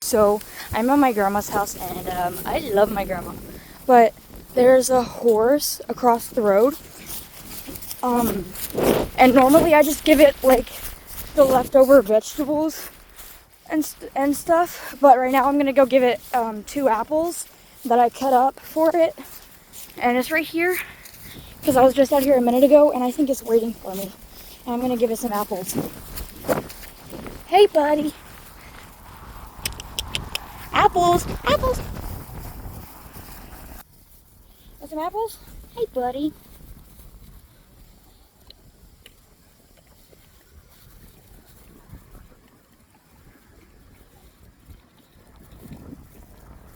So I'm at my grandma's house, and I love my grandma, but there's a horse across the road. And normally I just give it like the leftover vegetables and stuff, but right now I'm gonna go give it 2 apples that I cut up for it, and it's right here because I was just out here a minute ago, and I think it's waiting for me. And I'm gonna give it some apples. Hey, buddy. Apples! Apples! Want some apples? Hey, buddy.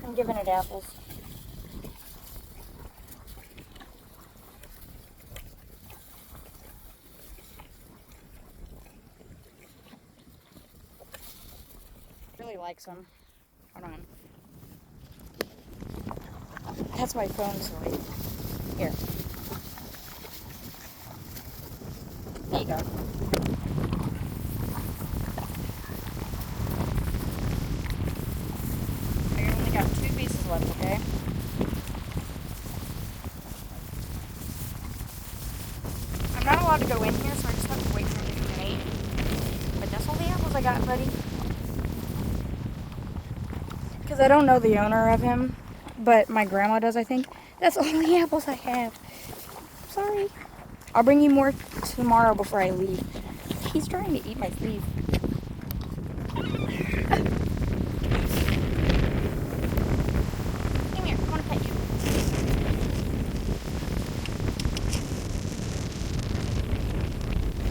I'm giving it apples. Really likes them. Hold on. That's my phone, sorry. Here. There you go. I only got 2 pieces left, okay? I'm not allowed to go in here, so I just have to wait for him to get 8. But that's all the apples I got, buddy. Because I don't know the owner of him, but my grandma does, I think. That's all the apples I have. Sorry. I'll bring you more tomorrow before I leave. He's trying to eat my sleeve. Come here, I want to pet you.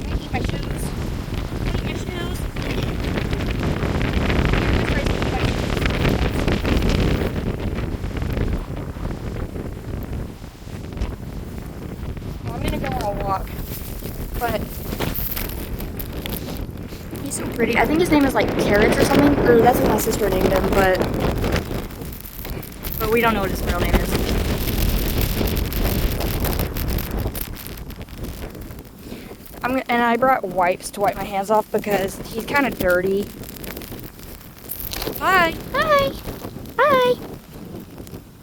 Can I eat my shoes? Can I eat my shoes? He tries to eat my shoes. Well, I'm gonna go on a walk, but he's so pretty. I think his name is like Carrots or something, or that's what my sister named him, but we don't know what his real name is. And I brought wipes to wipe my hands off because he's kind of dirty. Hi. Hi. Hi.